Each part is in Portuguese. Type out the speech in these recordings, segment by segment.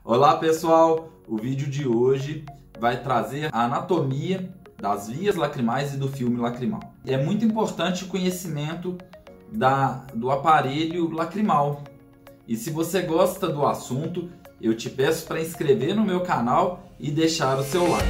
Olá pessoal, o vídeo de hoje vai trazer a anatomia das vias lacrimais e do filme lacrimal. É muito importante o conhecimento do aparelho lacrimal. E se você gosta do assunto, eu te peço para inscrever no meu canal e deixar o seu like.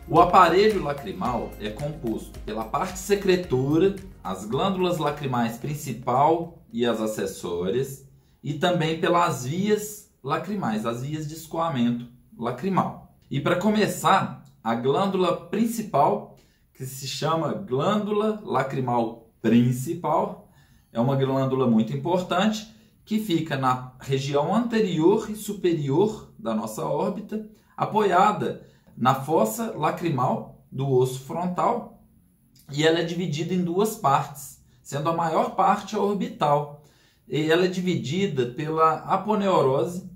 O aparelho lacrimal é composto pela parte secretora, as glândulas lacrimais principal e as acessórias, e também pelas vias lacrimais, as vias de escoamento lacrimal. E para começar, a glândula principal, que se chama glândula lacrimal principal, é uma glândula muito importante que fica na região anterior e superior da nossa órbita, apoiada na fossa lacrimal do osso frontal, e ela é dividida em duas partes, sendo a maior parte a orbital. E ela é dividida pela aponeurose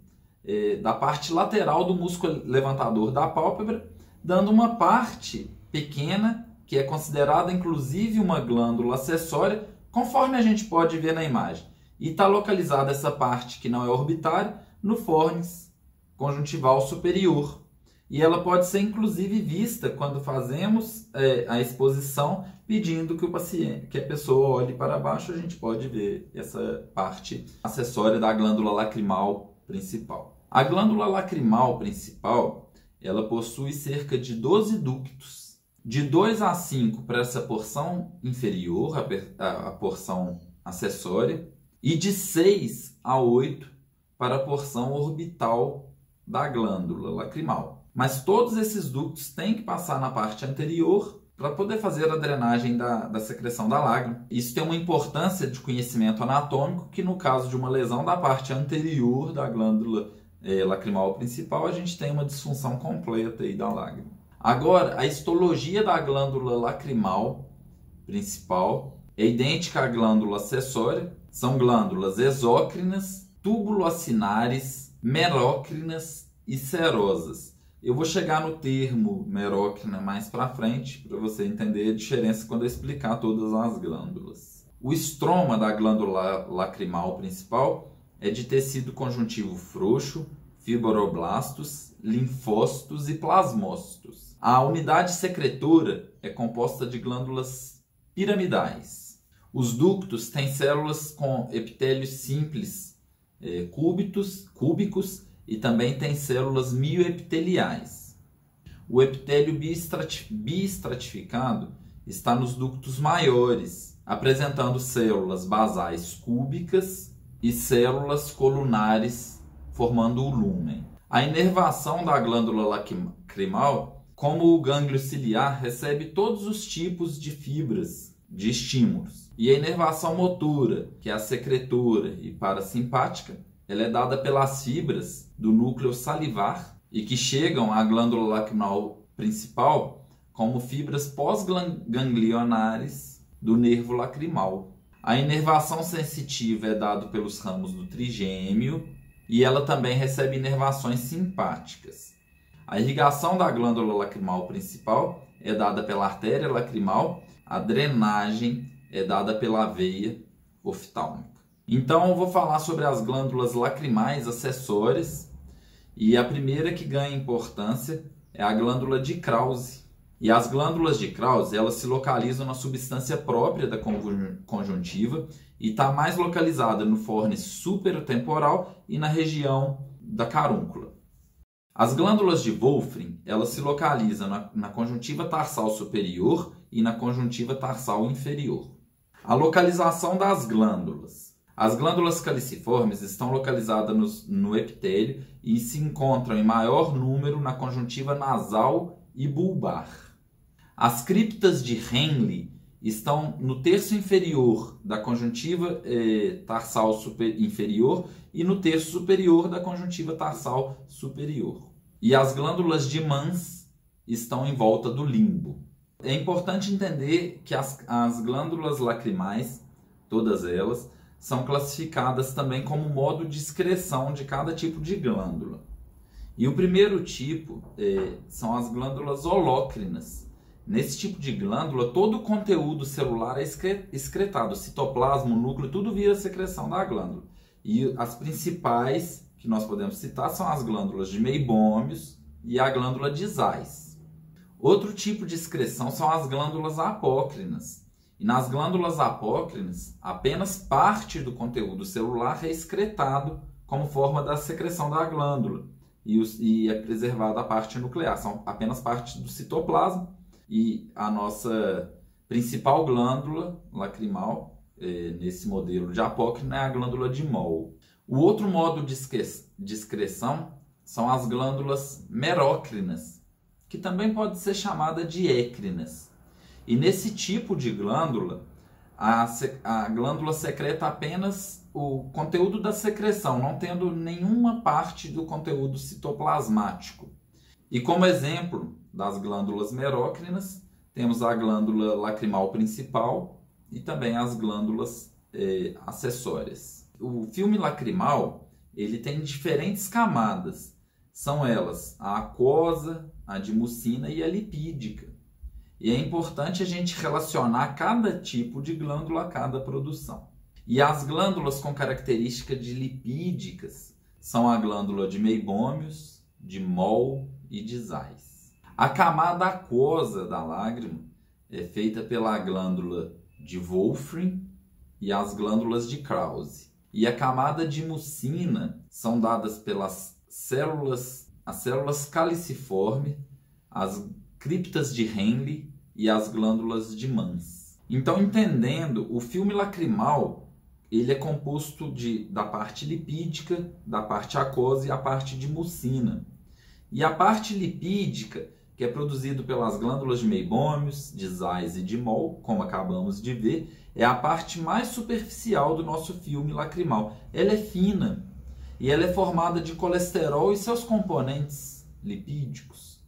da parte lateral do músculo levantador da pálpebra, dando uma parte pequena, que é considerada inclusive uma glândula acessória, conforme a gente pode ver na imagem. E está localizada essa parte que não é orbitária no fórnix conjuntival superior. E ela pode ser inclusive vista quando fazemos a exposição, pedindo que a pessoa olhe para baixo. A gente pode ver essa parte acessória da glândula lacrimal principal. A glândula lacrimal principal, ela possui cerca de 12 ductos, de 2 a 5 para essa porção inferior, a porção acessória, e de 6 a 8 para a porção orbital da glândula lacrimal. Mas todos esses ductos têm que passar na parte anterior para poder fazer a drenagem da secreção da lágrima. Isso tem uma importância de conhecimento anatômico, que no caso de uma lesão da parte anterior da glândula lacrimal principal, a gente tem uma disfunção completa aí da lágrima. Agora, a histologia da glândula lacrimal principal é idêntica à glândula acessória. São glândulas exócrinas, tubulocinares, merócrinas e serosas. Eu vou chegar no termo merócrina mais para frente, para você entender a diferença quando eu explicar todas as glândulas. O estroma da glândula lacrimal principal é de tecido conjuntivo frouxo, fibroblastos, linfócitos e plasmócitos. A unidade secretora é composta de glândulas piramidais. Os ductos têm células com epitélios simples, cúbicos, e também tem células mioepiteliais. O epitélio biestratificado está nos ductos maiores, apresentando células basais cúbicas e células colunares, formando o lúmen. A inervação da glândula lacrimal, como o gânglio ciliar, recebe todos os tipos de fibras de estímulos. E a inervação motora, que é a secretora e parasimpática, ela é dada pelas fibras do núcleo salivar e que chegam à glândula lacrimal principal como fibras pós-ganglionares do nervo lacrimal. A inervação sensitiva é dada pelos ramos do trigêmeo e ela também recebe inervações simpáticas. A irrigação da glândula lacrimal principal é dada pela artéria lacrimal, a drenagem é dada pela veia oftálmica. Então eu vou falar sobre as glândulas lacrimais acessórias, e a primeira que ganha importância é a glândula de Krause. E as glândulas de Krause, elas se localizam na substância própria da conjuntiva e está mais localizada no fórnix superotemporal e na região da carúncula. As glândulas de Wolfram, elas se localizam na conjuntiva tarsal superior e na conjuntiva tarsal inferior. A localização das glândulas. As glândulas caliciformes estão localizadas no epitélio e se encontram em maior número na conjuntiva nasal e bulbar. As criptas de Henle estão no terço inferior da conjuntiva tarsal inferior e no terço superior da conjuntiva tarsal superior. E as glândulas de Mans estão em volta do limbo. É importante entender que as glândulas lacrimais, todas elas, são classificadas também como modo de excreção de cada tipo de glândula. E o primeiro tipo são as glândulas holócrinas, Nesse tipo de glândula, todo o conteúdo celular é excretado. O citoplasma, o núcleo, tudo vira secreção da glândula. E as principais que nós podemos citar são as glândulas de meibômios e a glândula de Zeiss. Outro tipo de excreção são as glândulas apócrinas. E nas glândulas apócrinas, apenas parte do conteúdo celular é excretado como forma da secreção da glândula. E é preservada a parte nuclear, são apenas parte do citoplasma. E a nossa principal glândula lacrimal, nesse modelo de apócrina, é a glândula de Moll. O outro modo de excreção são as glândulas merócrinas, que também pode ser chamada de écrinas. E nesse tipo de glândula, a glândula secreta apenas o conteúdo da secreção, não tendo nenhuma parte do conteúdo citoplasmático. E como exemplo das glândulas merócrinas, temos a glândula lacrimal principal e também as glândulas acessórias. O filme lacrimal ele tem diferentes camadas. São elas a aquosa, a de mucina e a lipídica. E é importante a gente relacionar cada tipo de glândula a cada produção. E as glândulas com características de lipídicas são a glândula de meibômios, de Moll e de Zeiss. A camada aquosa da lágrima é feita pela glândula de Wolfram e as glândulas de Krause. E a camada de mucina são dadas pelas as células caliciformes, as criptas de Henle e as glândulas de Mans. Então, entendendo, o filme lacrimal ele é composto da parte lipídica, da parte aquosa e a parte de mucina. E a parte lipídica, que é produzido pelas glândulas de meibômios, de Zeiss e de Moll, como acabamos de ver, é a parte mais superficial do nosso filme lacrimal. Ela é fina e ela é formada de colesterol e seus componentes lipídicos.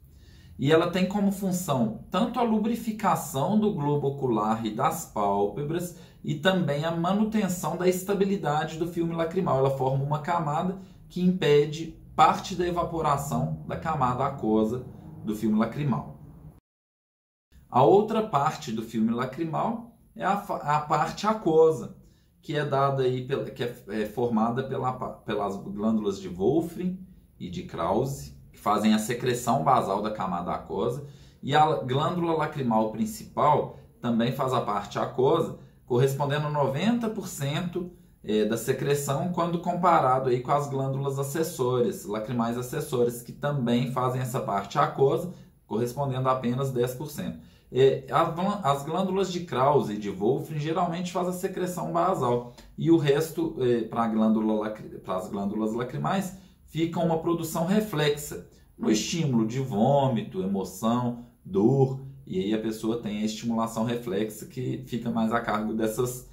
E ela tem como função tanto a lubrificação do globo ocular e das pálpebras e também a manutenção da estabilidade do filme lacrimal. Ela forma uma camada que impede parte da evaporação da camada aquosa do filme lacrimal. A outra parte do filme lacrimal é a parte aquosa, que é dada aí é formada pelas glândulas de Wolfram e de Krause, que fazem a secreção basal da camada aquosa, e a glândula lacrimal principal também faz a parte aquosa, correspondendo a 90% da secreção quando comparado aí com as glândulas acessórias, lacrimais acessórias, que também fazem essa parte aquosa, correspondendo a apenas 10%. As glândulas de Krause e de Wolfram geralmente fazem a secreção basal, e o resto, para as glândulas lacrimais, fica uma produção reflexa, no estímulo de vômito, emoção, dor, e aí a pessoa tem a estimulação reflexa que fica mais a cargo dessas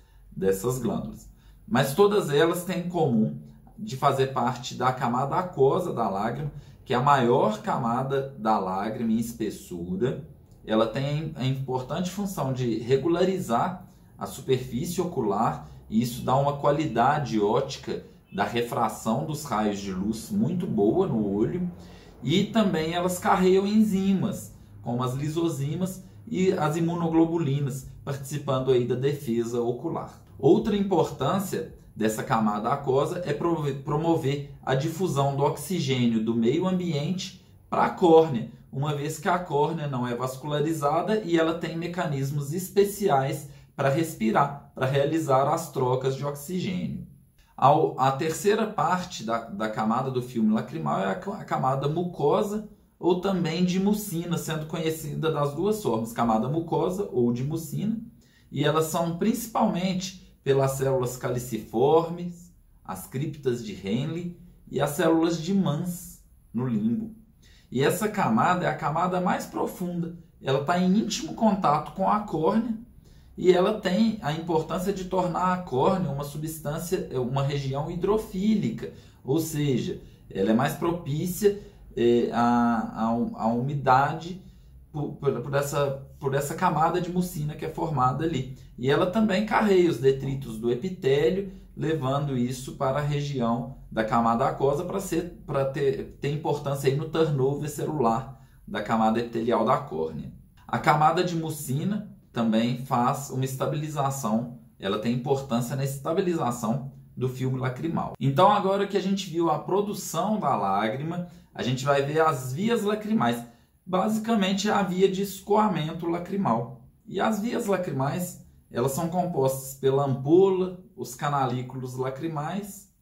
glândulas. Mas todas elas têm em comum de fazer parte da camada aquosa da lágrima, que é a maior camada da lágrima em espessura. Ela tem a importante função de regularizar a superfície ocular, e isso dá uma qualidade óptica da refração dos raios de luz muito boa no olho. E também elas carregam enzimas, como as lisozimas e as imunoglobulinas, participando aí da defesa ocular. Outra importância dessa camada aquosa é promover a difusão do oxigênio do meio ambiente para a córnea, uma vez que a córnea não é vascularizada e ela tem mecanismos especiais para respirar, para realizar as trocas de oxigênio. A terceira parte da camada do filme lacrimal é a camada mucosa ou também de mucina, sendo conhecida das duas formas, camada mucosa ou de mucina, e elas são principalmente pelas células caliciformes, as criptas de Henle e as células de Mans no limbo. E essa camada é a camada mais profunda, ela está em íntimo contato com a córnea e ela tem a importância de tornar a córnea uma substância, uma região hidrofílica, ou seja, ela é mais propícia à umidade por essa camada de mucina que é formada ali. E ela também carrega os detritos do epitélio, levando isso para a região da camada aquosa para ter importância aí no turnover celular da camada epitelial da córnea. A camada de mucina também faz uma estabilização, ela tem importância na estabilização do filme lacrimal. Então agora que a gente viu a produção da lágrima, a gente vai ver as vias lacrimais. Basicamente é a via de escoamento lacrimal. E as vias lacrimais, elas são compostas pela ampola, os canalículos lacrimais,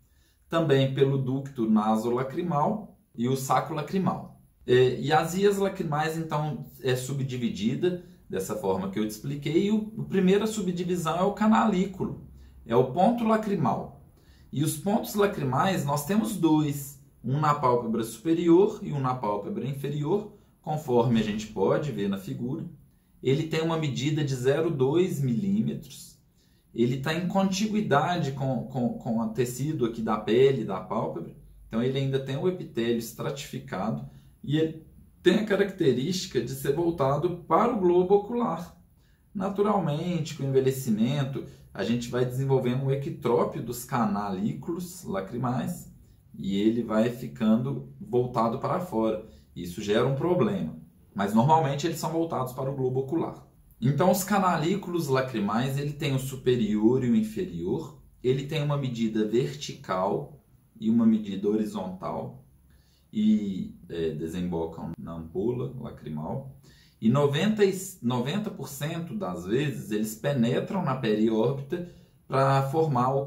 também pelo ducto nasolacrimal e o saco lacrimal. E as vias lacrimais, então, é subdividida dessa forma que eu te expliquei. E a primeira subdivisão é o canalículo, é o ponto lacrimal. E os pontos lacrimais, nós temos dois, um na pálpebra superior e um na pálpebra inferior, conforme a gente pode ver na figura. Ele tem uma medida de 0,2 milímetros. Ele está em contiguidade com o tecido aqui da pele, da pálpebra. Então ele ainda tem o epitélio estratificado e ele tem a característica de ser voltado para o globo ocular. Naturalmente, com o envelhecimento, a gente vai desenvolvendo um ectrópio dos canalículos lacrimais e ele vai ficando voltado para fora. Isso gera um problema, mas normalmente eles são voltados para o globo ocular. Então os canalículos lacrimais, ele tem o superior e o inferior, ele tem uma medida vertical e uma medida horizontal e desembocam na ampola lacrimal. E 90% das vezes eles penetram na periórbita para formar o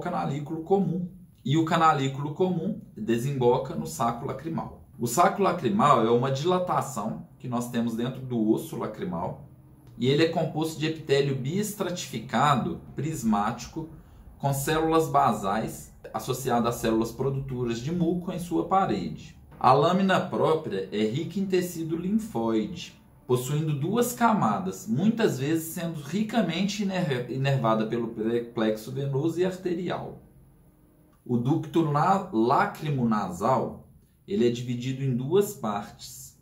canalículo comum. E o canalículo comum desemboca no saco lacrimal. O saco lacrimal é uma dilatação que nós temos dentro do osso lacrimal e ele é composto de epitélio biestratificado prismático com células basais associadas às células produtoras de muco em sua parede. A lâmina própria é rica em tecido linfóide, possuindo duas camadas, muitas vezes sendo ricamente inervada pelo plexo venoso e arterial. O ducto lacrimonasal ele é dividido em duas partes,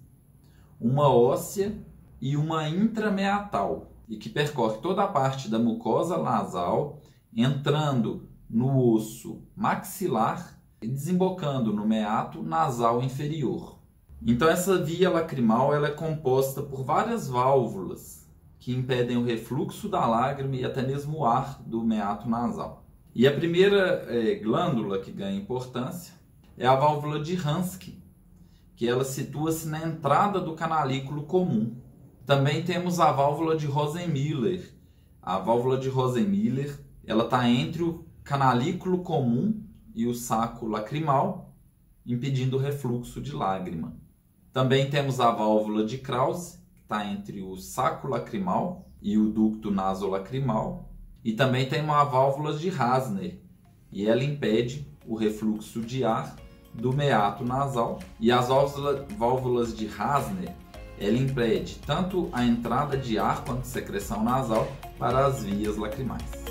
uma óssea e uma intrameatal, e que percorre toda a parte da mucosa nasal, entrando no osso maxilar e desembocando no meato nasal inferior. Então essa via lacrimal ela é composta por várias válvulas que impedem o refluxo da lágrima e até mesmo o ar do meato nasal. E a primeira glândula que ganha importância é a válvula de Hansky, que ela situa-se na entrada do canalículo comum. Também temos a válvula de Rosenmiller. A válvula de Rosenmiller ela está entre o canalículo comum e o saco lacrimal, impedindo o refluxo de lágrima. Também temos a válvula de Krause, que está entre o saco lacrimal e o ducto nasolacrimal. E também tem uma válvula de Hasner, e ela impede o refluxo de ar do meato nasal. E as válvulas de Hasner, ela impede tanto a entrada de ar quanto secreção nasal para as vias lacrimais.